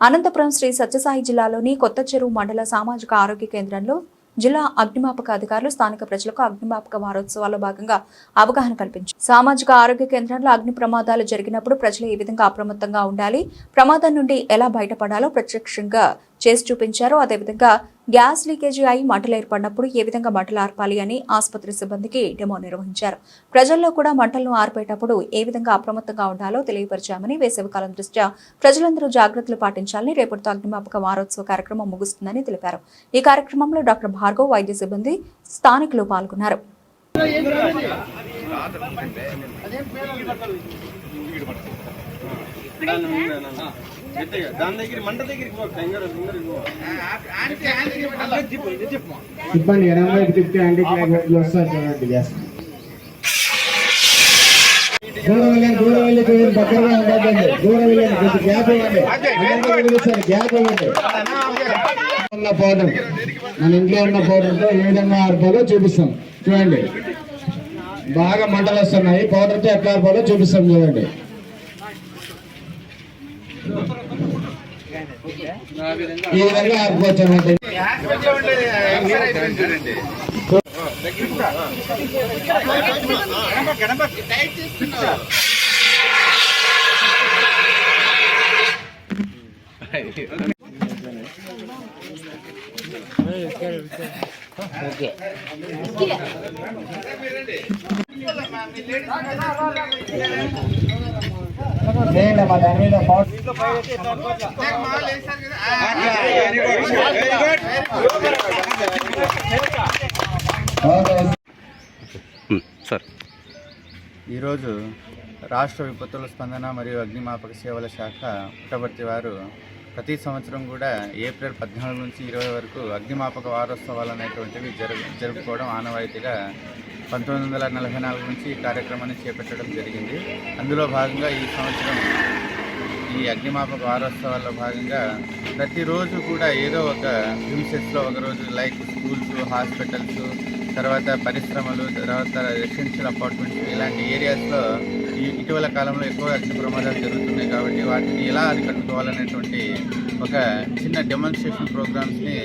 అనంతపురం శ్రీ సత్యసాయి జిల్లాలోని కొత్త చెరువు మండల సామాజిక ఆరోగ్య కేంద్రంలో జిల్లా అగ్నిమాపక అధికారులు స్థానిక ప్రజలకు అగ్నిమాపక వారోత్సవాల్లో భాగంగా అవగాహన కల్పించారు. సామాజిక ఆరోగ్య కేంద్రంలో అగ్ని ప్రమాదాలు జరిగినప్పుడు ప్రజలు ఏ విధంగా అప్రమత్తంగా ఉండాలి, ప్రమాదం నుండి ఎలా బయటపడాలో ప్రత్యక్షంగా చేసి చూపించారు. అదేవిధంగా గ్యాస్ లీకేజీ అయి మంటలు ఏర్పడినప్పుడు ఏ విధంగా మంటలు ఆర్పాలి అని ఆసుపత్రి సిబ్బందికి డెమో నిర్వహించారు. ప్రజల్లో కూడా మంటలను ఆర్పేటప్పుడు ఏ విధంగా అప్రమత్తంగా ఉండాలో తెలియపరిచామని, వేసవికాలం దృష్ట్యా ప్రజలందరూ జాగ్రత్తలు పాటించాలని, రేపటితో అగ్నిమాపక వారోత్సవ కార్యక్రమం ముగుస్తుందని తెలిపారు. ఈ కార్యక్రమంలో డాక్టర్ భార్గవ్, వైద్య సిబ్బంది, స్థానికులు పాల్గొన్నారు. సిబ్బంది 80 తిప్పి యాంటీ క్లాక్ వస్తారు చూడండి. గ్యాస్ దూరం వెళ్ళి దగ్గరగా ఉండదండి. దూరం వెళ్ళండి, కొంచెం గ్యాప్ ఇవ్వండి. గ్యాప్ ఇవ్వండి. ఉన్న పౌడర్, మన ఇంట్లో ఉన్న పౌడర్తో ఏ విధంగా ఆర్పాలో చూపిస్తాం చూడండి. బాగా మంటలు వస్తున్నాయి, పౌడర్తో ఎట్లా ఆర్పాలో చూపిస్తాం చూడండి. ఈ విధంగా ఆర్పవచ్చు అన్నమాట. మా దాని మీద ఈరోజు రాష్ట్ర విపత్తుల స్పందన మరియు అగ్నిమాపక సేవల శాఖ పుట్టపర్తి వారు ప్రతి సంవత్సరం కూడా ఏప్రిల్ 14 నుంచి 20 వరకు అగ్నిమాపక వారోత్సవాలు అనేటువంటివి జరుపుకోవడం ఆనవాయితీగా 1944 నుంచి ఈ కార్యక్రమాన్ని చేపట్టడం జరిగింది. అందులో భాగంగా ఈ సంవత్సరం ఈ అగ్నిమాపక వారోత్సవాల్లో భాగంగా ప్రతిరోజు కూడా ఏదో ఒక ప్రిమిసెస్లో ఒకరోజు లైక్ స్కూల్స్, హాస్పిటల్స్, తర్వాత పరిశ్రమలు, తర్వాత రెసిడెన్షియల్ అపార్ట్మెంట్స్ ఇలాంటి ఏరియాస్లో ఇటీవల కాలంలో ఎక్కువ అగ్ని ప్రమాదాలు జరుగుతున్నాయి. కాబట్టి వాటిని ఎలా అరికట్టుకోవాలనేటువంటి ఒక చిన్న డెమాన్స్ట్రేషన్ ప్రోగ్రామ్స్ని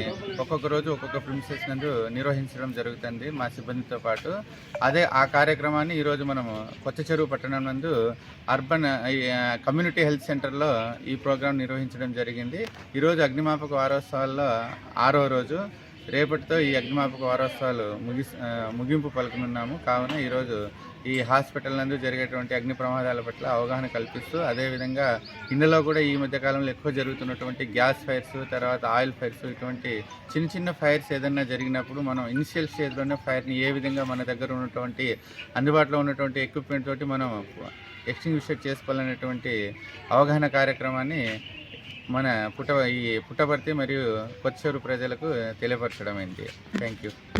ఒక్కొక్క రోజు ఒక్కొక్క ప్రిమిసెస్ నందు నిర్వహించడం జరుగుతుంది మా సిబ్బందితో పాటు. ఆ కార్యక్రమాన్ని ఈరోజు మనము కొత్త చెరువు పట్టణం నందు అర్బన్ కమ్యూనిటీ హెల్త్ సెంటర్లో ఈ ప్రోగ్రాం నిర్వహించడం జరిగింది. ఈరోజు అగ్నిమాపక వారోత్సవాల్లో 6వ రోజు. రేపటితో ఈ అగ్నిమాపక వారోత్సవాలు ముగింపు పలుకునున్నాము. కావున ఈరోజు ఈ హాస్పిటల్ నందు జరిగేటువంటి అగ్ని ప్రమాదాల పట్ల అవగాహన కల్పిస్తూ, అదేవిధంగా ఇందులో కూడా ఈ మధ్యకాలంలో ఎక్కువ జరుగుతున్నటువంటి గ్యాస్ ఫైర్స్, తర్వాత ఆయిల్ ఫైర్స్, ఇటువంటి చిన్న చిన్న ఫైర్స్ ఏదైనా జరిగినప్పుడు మనం ఇనిషియల్ స్టేజ్లోనే ఫైర్ని ఏ విధంగా మన దగ్గర ఉన్నటువంటి అందుబాటులో ఉన్నటువంటి ఎక్విప్మెంట్ తోటి మనం ఎక్స్టింగ్విష్ చేసుకోవాలనేటువంటి అవగాహన కార్యక్రమాన్ని మన పుట్టపర్తి మరియు కొత్త చెరువు ప్రజలకు తెలియపరచడం అయింది. Thank you.